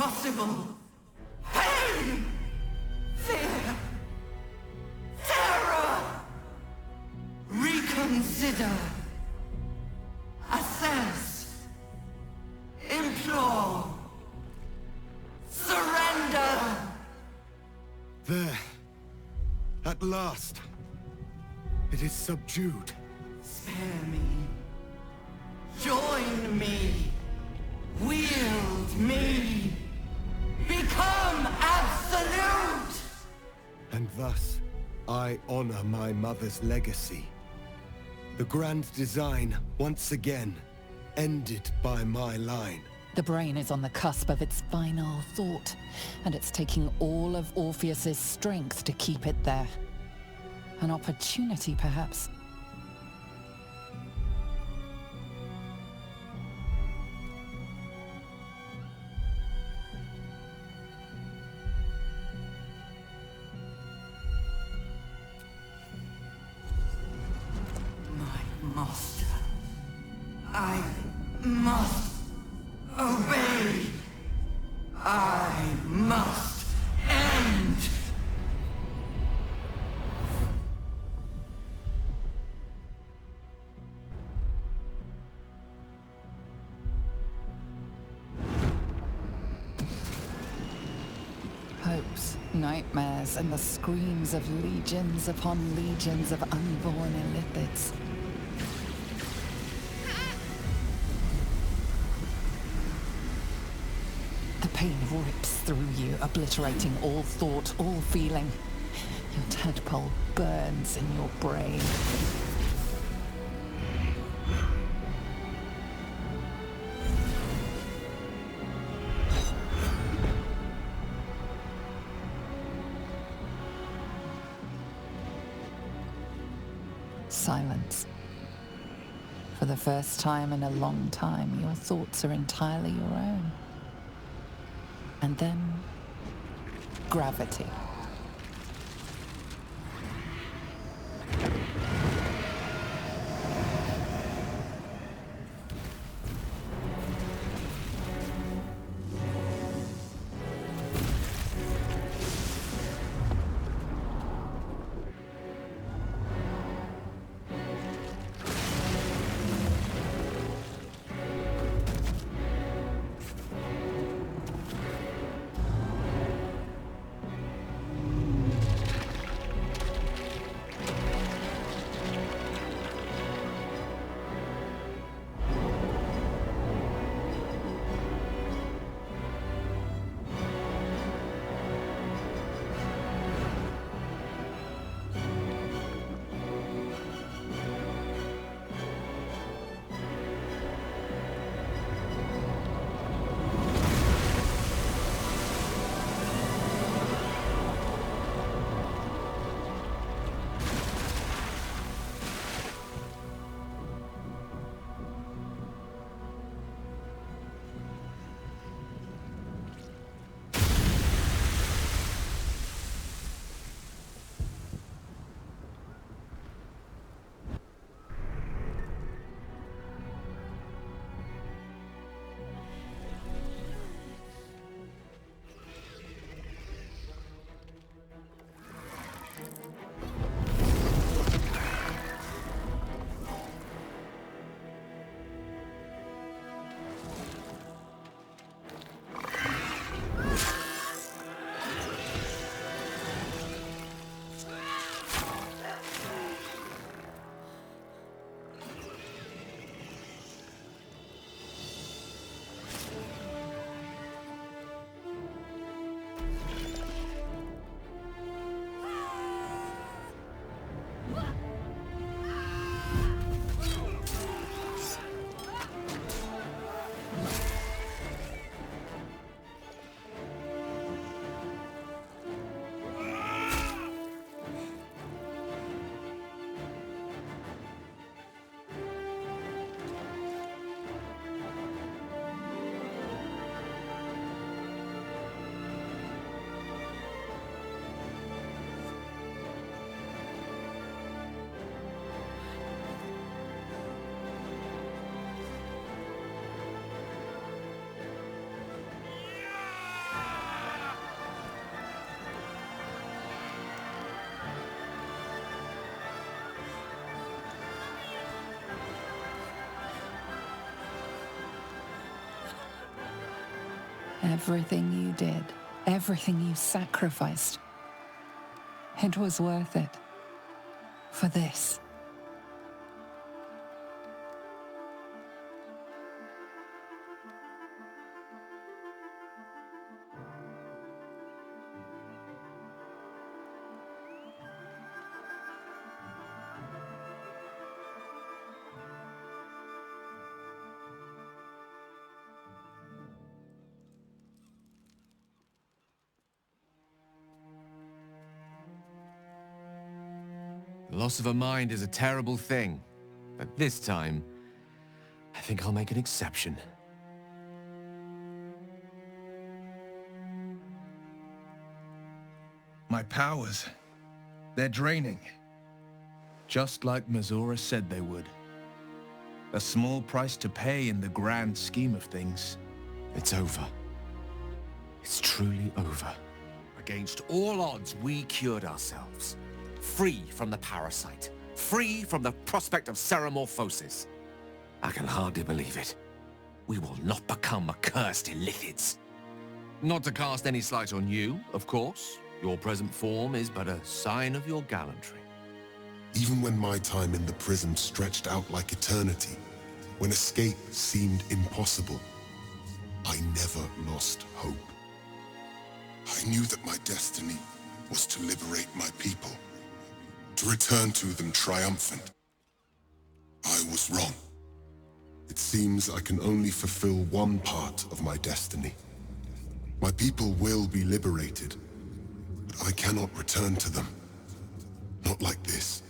impossible. Pain! Fear! Terror! Reconsider. Assess. Implore. Surrender! There. At last. It is subdued. Spare me. Join me. Wield me. Become absolute! And thus, I honor my mother's legacy. The grand design, once again, ended by my line. The brain is on the cusp of its final thought, and it's taking all of Orpheus's strength to keep it there. An opportunity, perhaps. My master. I must obey. I must end. Hopes, nightmares, and the screams of legions upon legions of unborn Illithids. The pain rips through you, obliterating all thought, all feeling. Your tadpole burns in your brain. Silence. For the first time in a long time, your thoughts are entirely your own. And then, gravity. Everything you did, everything you sacrificed, it was worth it. For this. The loss of a mind is a terrible thing, but this time, I think I'll make an exception. My powers, they're draining. Just like Mizora said they would. A small price to pay in the grand scheme of things. It's over. It's truly over. Against all odds, we cured ourselves. Free from the parasite. Free from the prospect of ceremorphosis. I can hardly believe it. We will not become accursed illithids. Not to cast any slight on you, of course. Your present form is but a sign of your gallantry. Even when my time in the prison stretched out like eternity, when escape seemed impossible, I never lost hope. I knew that my destiny was to liberate my people, to return to them triumphant. I was wrong. It seems I can only fulfill one part of my destiny. My people will be liberated, but I cannot return to them. Not like this.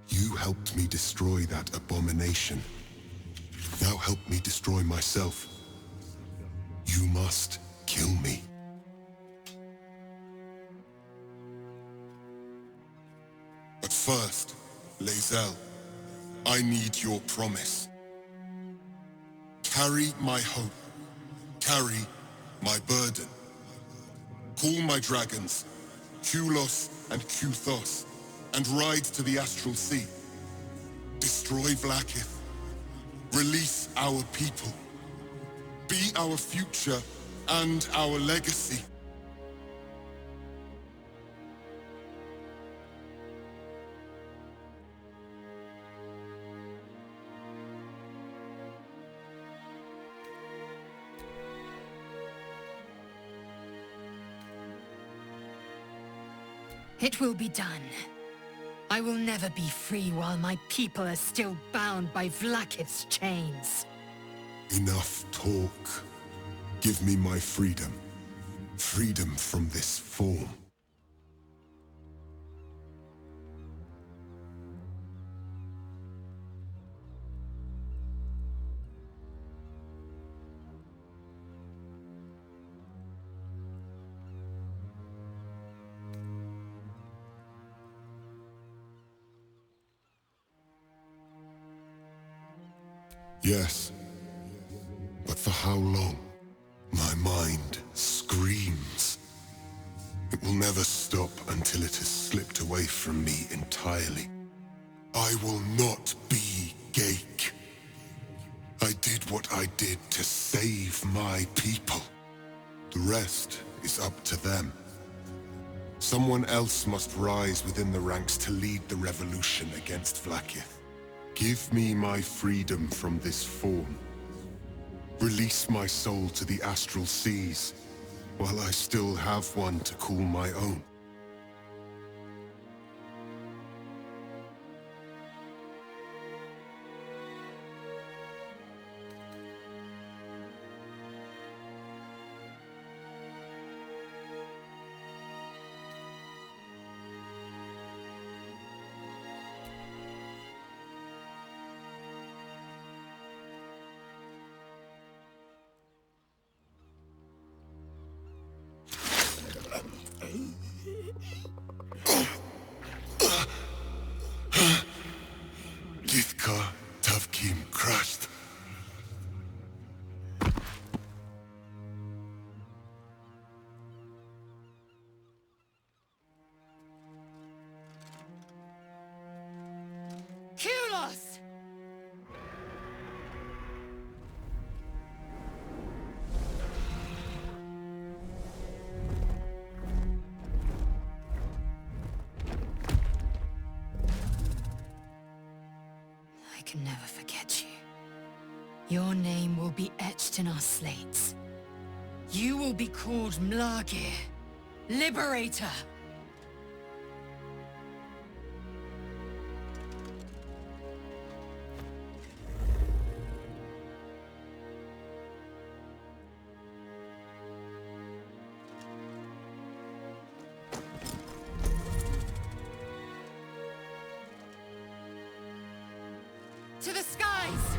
You helped me destroy that abomination. Now help me destroy myself. You must kill me. But first, Lae'zel, I need your promise. Carry my hope. Carry my burden. Call my dragons, Kulos and Kuthos, and ride to the Astral Sea. Destroy Vlaakith. Release our people. Be our future and our legacy. It will be done. I will never be free while my people are still bound by Vlaakith's chains. Enough talk. Give me my freedom. Freedom from this form. Yes, but for how long? My mind screams. It will never stop until it has slipped away from me entirely. I will not be Ghaik. I did what I did to save my people. The rest is up to them. Someone else must rise within the ranks to lead the revolution against Vlaakith. Give me my freedom from this form. Release my soul to the astral seas, while I still have one to call my own. Githka Tavkim crushed. Kulos! can never forget you. Your name will be etched in our slates. You will be called Mlagir, Liberator. To the skies!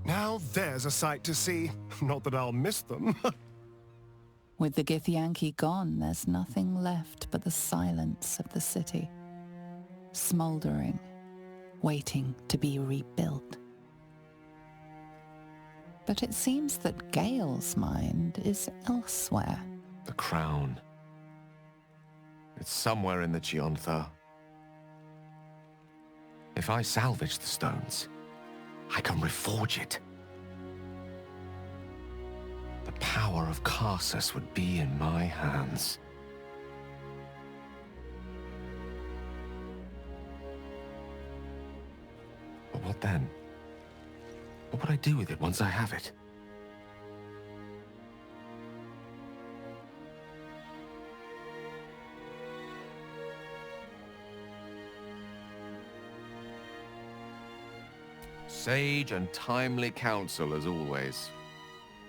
Now there's a sight to see. Not that I'll miss them. With the Githyanki gone, there's nothing left but the silence of the city, smoldering, waiting to be rebuilt. But it seems that Gale's mind is elsewhere. The crown. It's somewhere in the Chiontha. If I salvage the stones, I can reforge it. The power of Karsus would be in my hands. But what then? What would I do with it once I have it? Sage and timely counsel as always,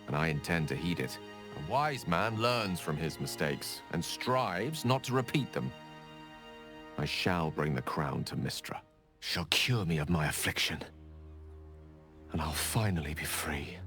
and I intend to heed it. A wise man learns from his mistakes and strives not to repeat them. I shall bring the crown to Mistra. She'll cure me of my affliction, and I'll finally be free.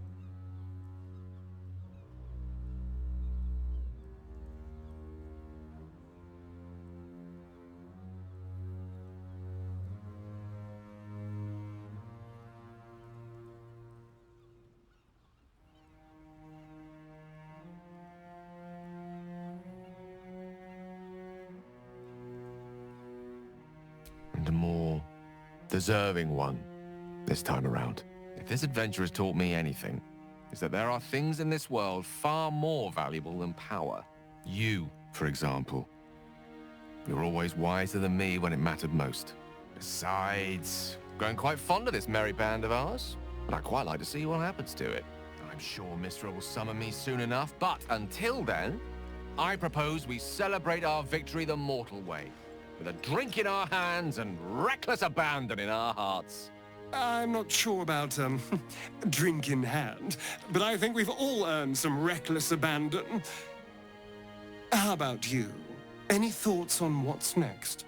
And a more deserving one this time around. If this adventure has taught me anything, it's that there are things in this world far more valuable than power. You, for example. You're always wiser than me when it mattered most. Besides, growing quite fond of this merry band of ours, but I'd quite like to see what happens to it. I'm sure Mistra will summon me soon enough, but until then, I propose we celebrate our victory the mortal way, with a drink in our hands and reckless abandon in our hearts. I'm not sure about, drink in hand, but I think we've all earned some reckless abandon. How about you? Any thoughts on what's next?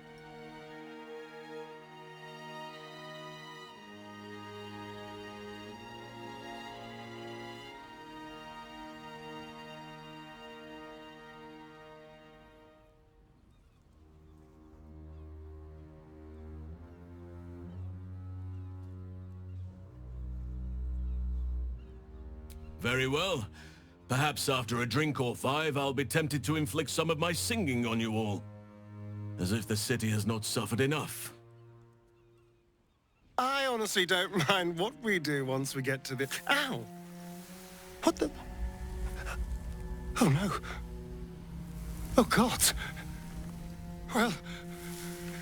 Very well. Perhaps after a drink or five, I'll be tempted to inflict some of my singing on you all. As if the city has not suffered enough. I honestly don't mind what we do once we get to the... Ow! What the... Oh no. Oh God. Well,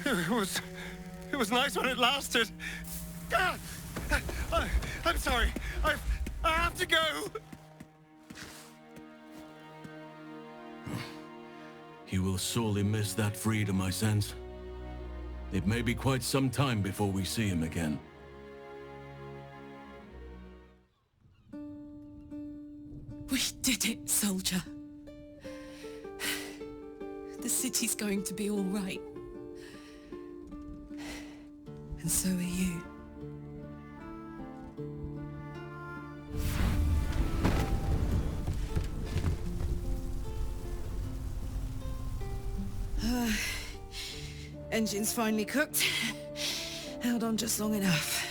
it was nice when it lasted. Ah! I'm sorry. I have to go! You will sorely miss that freedom, I sense. It may be quite some time before we see him again. We did it, soldier. The city's going to be all right. And so are you. Engine's finally cooked. Held on just long enough.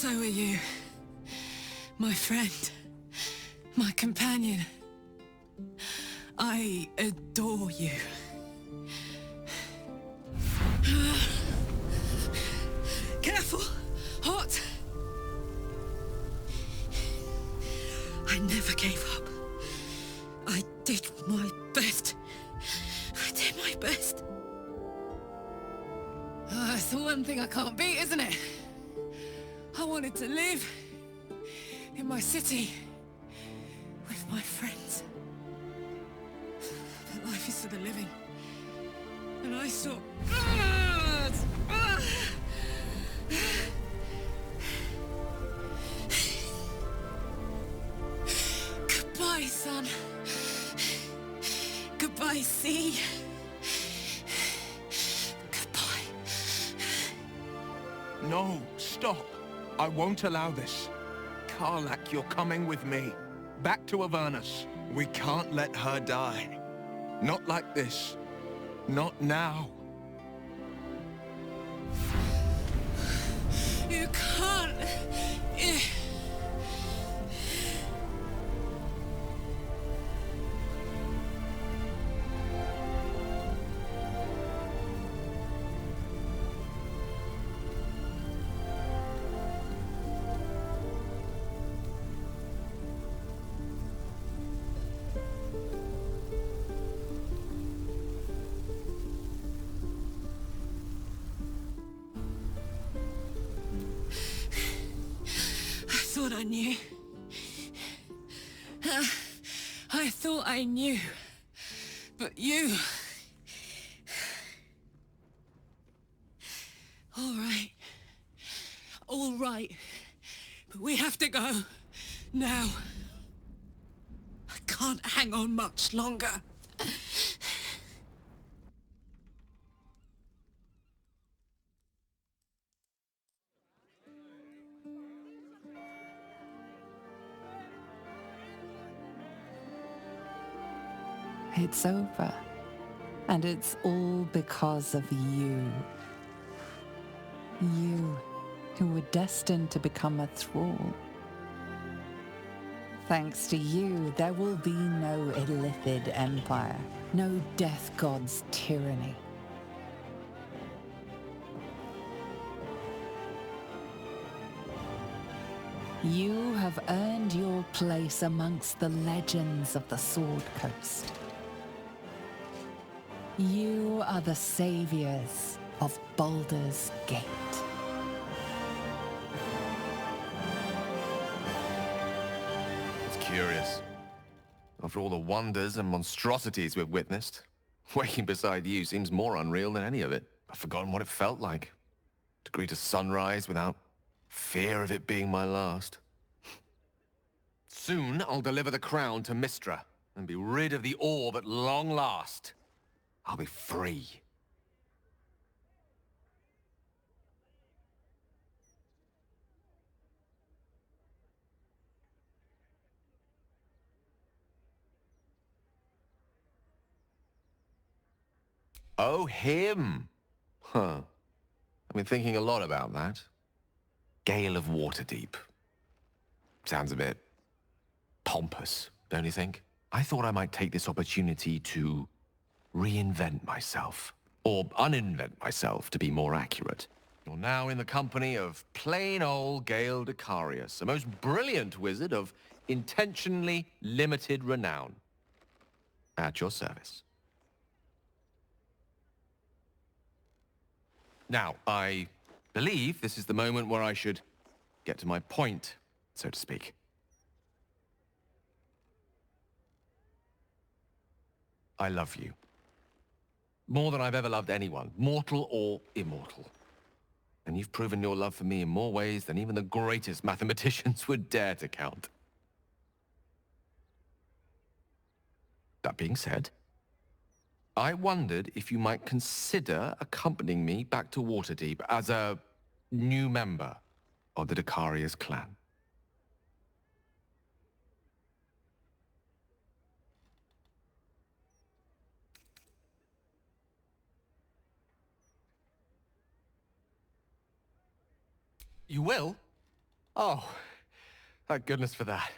so are you. My friend. My companion. I adore you. Careful! Hot! I never gave up. I did my best. I did my best. It's the one thing I can't beat, isn't it? I wanted to live in my city with my friends. But life is for the living. And I saw... Goodbye, son. Goodbye, sea. Goodbye. No, stop. I won't allow this. Karlach, you're coming with me. Back to Avernus. We can't let her die. Not like this. Not now. You can't. I thought I knew. I thought I knew. But you... All right. All right. But we have to go. Now. I can't hang on much longer. It's over. And it's all because of you. You, who were destined to become a thrall. Thanks to you, there will be no Illithid empire, no death god's tyranny. You have earned your place amongst the legends of the Sword Coast. You are the saviors of Baldur's Gate. It's curious. After all the wonders and monstrosities we've witnessed, waking beside you seems more unreal than any of it. I've forgotten what it felt like. To greet a sunrise without fear of it being my last. Soon I'll deliver the crown to Mistra and be rid of the orb at long last. I'll be free. Oh, him! Huh. I've been thinking a lot about that. Gale of Waterdeep. Sounds a bit pompous, don't you think? I thought I might take this opportunity to reinvent myself. Or uninvent myself, to be more accurate. You're now in the company of plain old Gale Decarius, a most brilliant wizard of intentionally limited renown. At your service. Now, I believe this is the moment where I should get to my point, so to speak. I love you. More than I've ever loved anyone, mortal or immortal. And you've proven your love for me in more ways than even the greatest mathematicians would dare to count. That being said, I wondered if you might consider accompanying me back to Waterdeep as a new member of the Decarius clan. You will? Oh, thank goodness for that.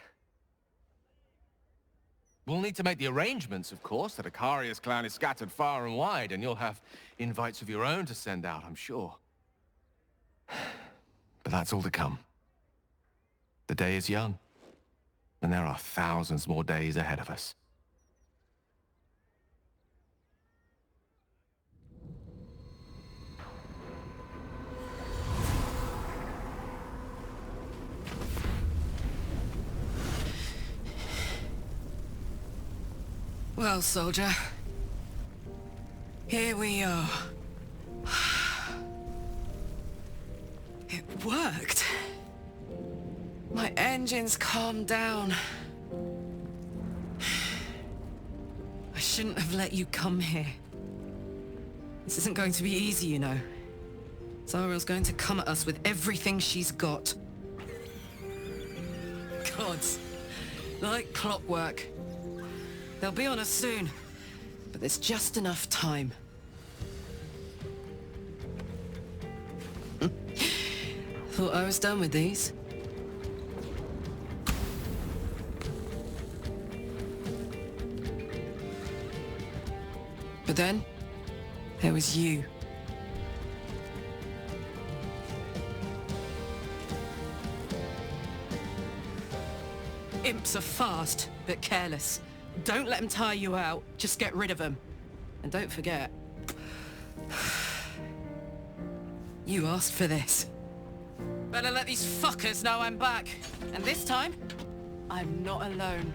We'll need to make the arrangements, of course. The Icarius clan is scattered far and wide, and you'll have invites of your own to send out, I'm sure. But that's all to come. The day is young, and there are thousands more days ahead of us. Well, soldier. Here we are. It worked. My engines calmed down. I shouldn't have let you come here. This isn't going to be easy, you know. Zariel's going to come at us with everything she's got. Gods. Like clockwork. They'll be on us soon, but there's just enough time. Thought I was done with these. But then, there was you. Imps are fast, but careless. Don't let them tire you out, just get rid of them. And don't forget, you asked for this. Better let these fuckers know I'm back. And this time, I'm not alone.